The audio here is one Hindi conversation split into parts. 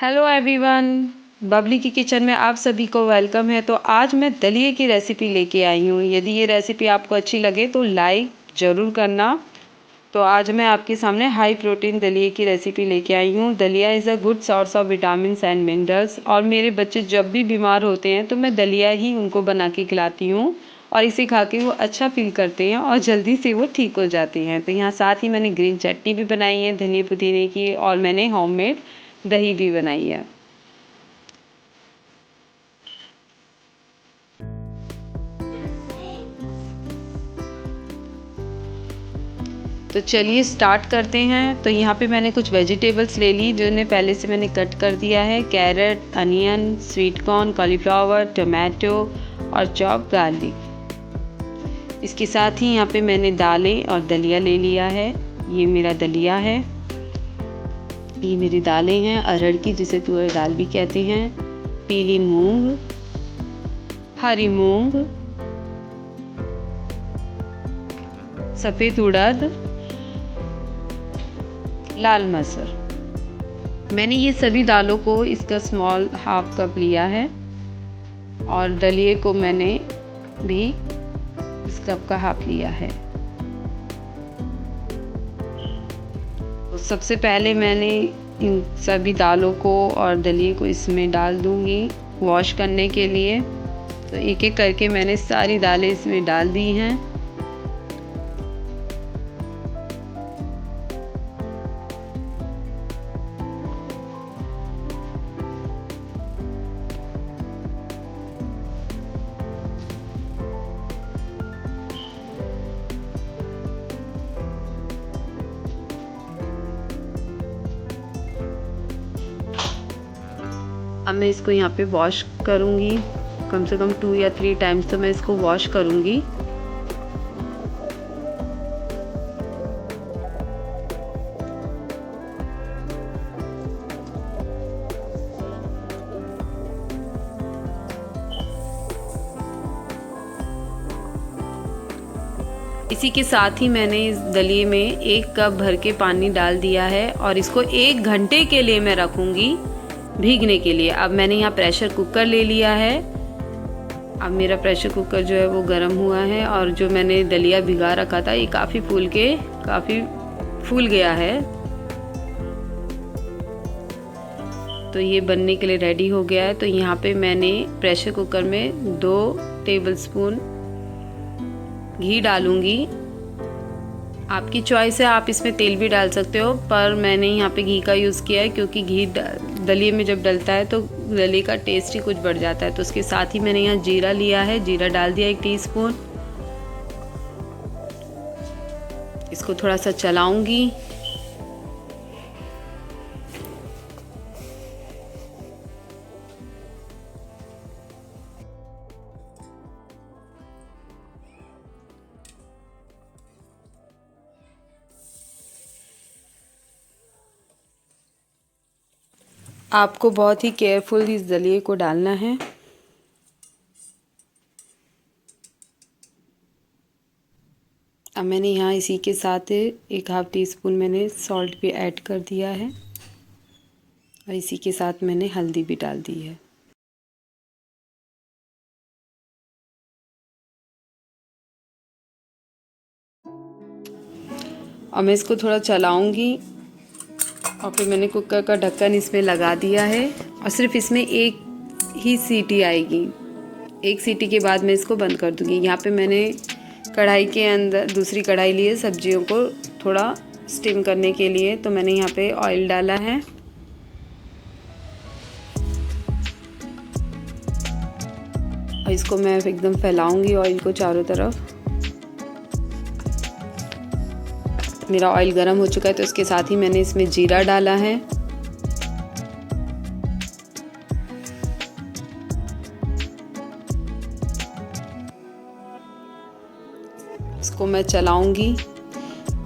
हेलो एवरीवन, बबली की किचन में आप सभी को वेलकम है। तो आज मैं दलिए की रेसिपी लेके आई हूँ। यदि ये रेसिपी आपको अच्छी लगे तो लाइक ज़रूर करना। तो आज मैं आपके सामने हाई प्रोटीन दलिए की रेसिपी लेके आई हूँ। दलिया is a good source of vitamins and minerals. और मेरे बच्चे जब भी बीमार होते हैं तो मैं दलिया ही उनको बना के खिलाती हूँ और इसे खा के वो अच्छा फील करते हैं और जल्दी से वो ठीक हो जाते हैं। तो यहाँ साथ ही मैंने ग्रीन चटनी भी बनाई है धनिया पुदीने की, और मैंने होममेड दही भी बनाई है। तो चलिए स्टार्ट करते हैं। तो यहाँ पे मैंने कुछ वेजिटेबल्स ले ली जिन्हें पहले से मैंने कट कर दिया है। Carrot, onion, sweet corn, cauliflower, tomato और चॉप गार्लिक। इसके साथ ही यहाँ पे मैंने दालें और दलिया ले लिया है। ये मेरा दलिया है, ये मेरी दालें हैं अरहर की, जिसे तुअर दाल भी कहते हैं, पीली मूंग, हरी मूंग, सफ़ेद उड़द, लाल मसर। मैंने ये सभी दालों को इसका स्मॉल हाफ कप लिया है और दलिए को मैंने भी इस कप का हाफ लिया है। तो सबसे पहले मैंने इन सभी दालों को और दलिए को इसमें डाल दूंगी वॉश करने के लिए। तो एक एक करके मैंने सारी दालें इसमें डाल दी हैं। अब मैं इसको यहाँ पे वॉश करूँगी, कम से कम 2 या 3 टाइम्स तो मैं इसको वॉश करूँगी। इसी के साथ ही मैंने इस दलिए में 1 कप भर के पानी डाल दिया है और इसको 1 घंटे के लिए मैं रखूँगी भीगने के लिए। अब मैंने यहाँ प्रेशर कुकर ले लिया है। अब मेरा प्रेशर कुकर जो है वो गर्म हुआ है और जो मैंने दलिया भिगा रखा था ये काफ़ी फूल गया है। तो ये बनने के लिए रेडी हो गया है। तो यहाँ पे मैंने प्रेशर कुकर में 2 टेबलस्पून घी डालूंगी। आपकी चॉइस है, आप इसमें तेल भी डाल सकते हो, पर मैंने यहाँ पे घी का यूज़ किया है क्योंकि घी दलिए में जब डलता है तो दलिए का टेस्ट ही कुछ बढ़ जाता है। तो उसके साथ ही मैंने यहाँ जीरा लिया है, जीरा डाल दिया 1 टीस्पून। इसको थोड़ा सा चलाऊंगी। आपको बहुत ही केयरफुल इस दलिए को डालना है। अब मैंने यहाँ इसी के साथ 1/2 टीस्पून मैंने सॉल्ट भी ऐड कर दिया है और इसी के साथ मैंने हल्दी भी डाल दी है। और मैं इसको थोड़ा चलाऊंगी और फिर मैंने कुकर का ढक्कन इसमें लगा दिया है और सिर्फ इसमें 1 ही सीटी आएगी। 1 सीटी के बाद मैं इसको बंद कर दूंगी। यहाँ पे मैंने कढ़ाई के अंदर दूसरी कढ़ाई ली है सब्जियों को थोड़ा स्टीम करने के लिए। तो मैंने यहाँ पे ऑयल डाला है और इसको मैं एकदम फैलाऊंगी ऑयल को चारों तरफ। मेरा ऑयल गर्म हो चुका है तो इसके साथ ही मैंने इसमें जीरा डाला है। इसको मैं चलाऊंगी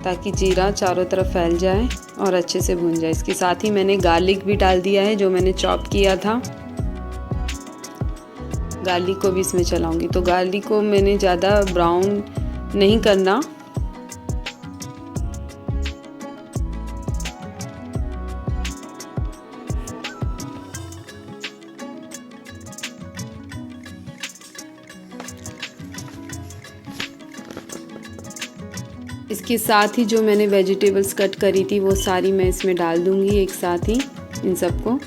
ताकि जीरा चारों तरफ फैल जाए और अच्छे से भून जाए। इसके साथ ही मैंने गार्लिक भी डाल दिया है जो मैंने चॉप किया था। गार्लिक को भी इसमें चलाऊंगी। तो गार्लिक को मैंने ज़्यादा ब्राउन नहीं करना, इसके साथ ही जो मैंने वेजिटेबल्स कट करी थी वो सारी मैं इसमें डाल दूँगी एक साथ ही इन सबको।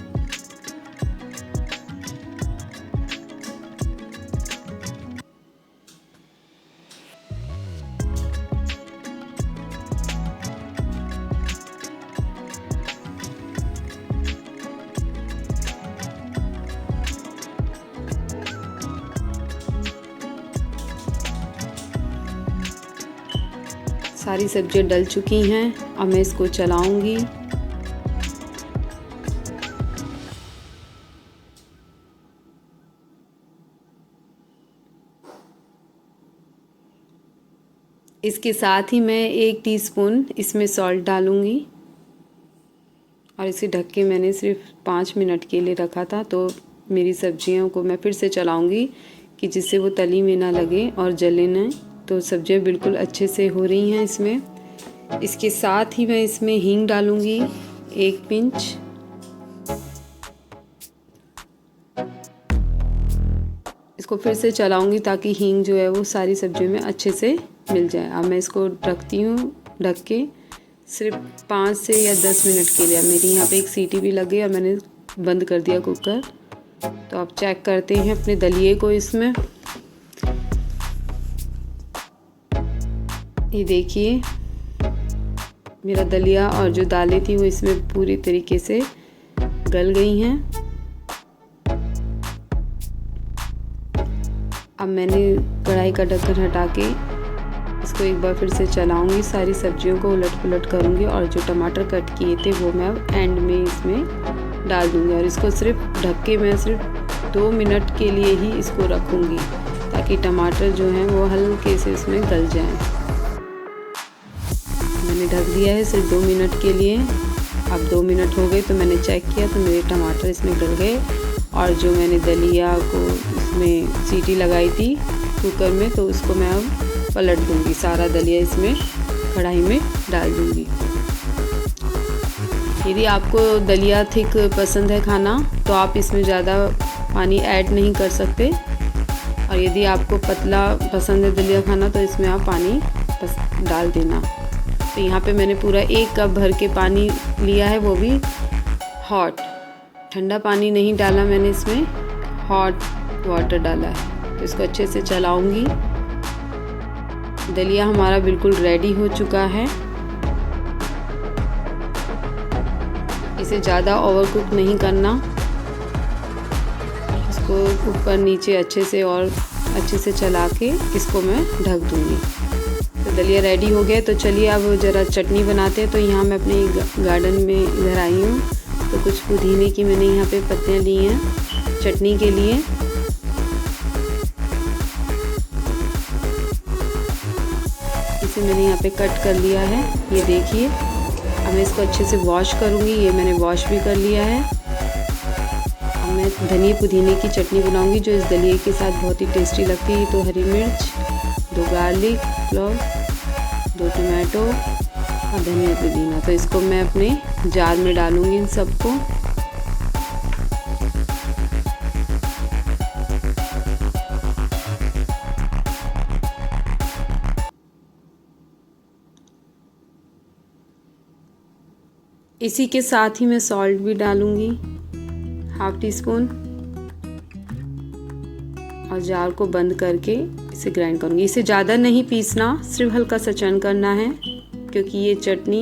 सारी सब्जियां डल चुकी हैं। अब मैं इसको चलाऊंगी। इसके साथ ही मैं 1 टीस्पून इसमें सॉल्ट डालूंगी और इसे ढक के मैंने सिर्फ 5 मिनट के लिए रखा था। तो मेरी सब्जियों को मैं फिर से चलाऊंगी कि जिससे वो तली में ना लगे और जले ना। तो सब्जियां बिल्कुल अच्छे से हो रही हैं इसमें। इसके साथ ही मैं इसमें हींग डालूंगी 1 पिंच। इसको फिर से चलाऊंगी ताकि हींग जो है वो सारी सब्जियों में अच्छे से मिल जाए। अब मैं इसको रखती हूँ ढक के सिर्फ 5 से या 10 मिनट के लिए। मेरी यहाँ पे एक सीटी भी लग गई और मैंने बंद कर दिया कुकर। तो आप चेक करते हैं अपने दलिए को इसमें। ये देखिए मेरा दलिया और जो दालें थी वो इसमें पूरी तरीके से गल गई हैं। अब मैंने कढ़ाई का ढक्कन हटा के इसको एक बार फिर से चलाऊंगी। सारी सब्जियों को उलट पुलट करूंगी और जो टमाटर कट किए थे वो मैं अब एंड में इसमें डाल दूंगी और इसको सिर्फ ढक के मैं सिर्फ 2 मिनट के लिए ही इसको रखूंगी ताकि टमाटर जो हैं वो हल्के से इसमें गल जाएं। मैंने ढक दिया है सिर्फ 2 मिनट के लिए। अब 2 मिनट हो गए तो मैंने चेक किया तो मेरे टमाटर इसमें गल गए और जो मैंने दलिया को इसमें सीटी लगाई थी कुकर में तो उसको मैं अब पलट दूंगी। सारा दलिया इसमें कढ़ाई में डाल दूंगी। यदि आपको दलिया थिक पसंद है खाना तो आप इसमें ज़्यादा पानी ऐड नहीं कर सकते और यदि आपको पतला पसंद है दलिया खाना तो इसमें आप पानी डाल देना। तो यहाँ पे मैंने पूरा 1 कप भर के पानी लिया है, वो भी हॉट। ठंडा पानी नहीं डाला मैंने इसमें, हॉट वाटर डाला है। तो इसको अच्छे से चलाऊंगी। दलिया हमारा बिल्कुल रेडी हो चुका है। इसे ज़्यादा ओवर कुक नहीं करना। इसको ऊपर नीचे अच्छे से और अच्छे से चला के इसको मैं ढक दूँगी। तो दलिया रेडी हो गया। तो चलिए अब ज़रा चटनी बनाते हैं। तो यहाँ मैं अपने गार्डन में इधर आई हूँ तो कुछ पुदीने की मैंने यहाँ पे पत्तियाँ ली हैं चटनी के लिए। इसे मैंने यहाँ पे कट कर लिया है, ये देखिए। अब मैं इसको अच्छे से वॉश करूँगी। ये मैंने वॉश भी कर लिया है। अब मैं धनिया पुदीने की चटनी बनाऊँगी जो इस दलिए के साथ बहुत ही टेस्टी लगती है। तो हरी मिर्च, 2 गार्लिक क्लॉव, 2 टमाटो और धनिया पुदीना। तो इसको मैं अपने जार में डालूँगी इन सबको। इसी के साथ ही मैं सॉल्ट भी डालूँगी 1/2 टीस्पून और जार को बंद करके इसे ग्राइंड करूँगी। इसे ज़्यादा नहीं पीसना, सिर्फ हल्का सा चर्न करना है क्योंकि ये चटनी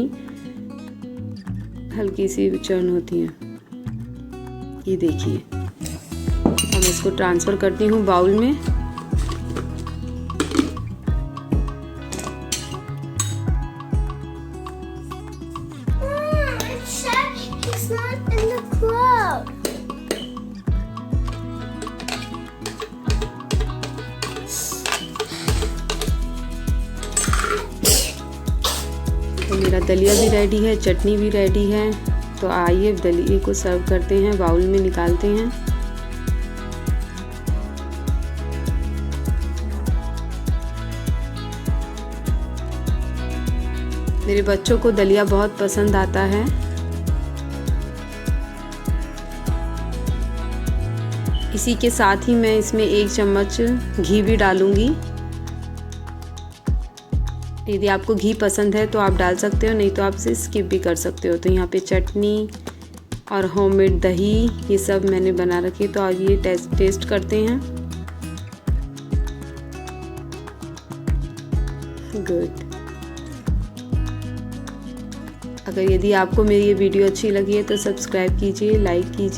हल्की सी चर्न होती है। ये देखिए। अब मैं इसको ट्रांसफ़र करती हूँ बाउल में। तो मेरा दलिया भी रेडी है, चटनी भी रेडी है। तो आइए दलिए को सर्व करते हैं, बाउल में निकालते हैं। मेरे बच्चों को दलिया बहुत पसंद आता है। इसी के साथ ही मैं इसमें 1 चम्मच घी भी डालूंगी। यदि आपको घी पसंद है तो आप डाल सकते हो, नहीं तो आप इसे स्किप भी कर सकते हो। तो यहाँ पे चटनी और होममेड दही ये सब मैंने बना रखी है, तो आज ये टेस्ट करते हैं। गुड। अगर यदि आपको मेरी ये वीडियो अच्छी लगी है तो सब्सक्राइब कीजिए, लाइक कीजिए।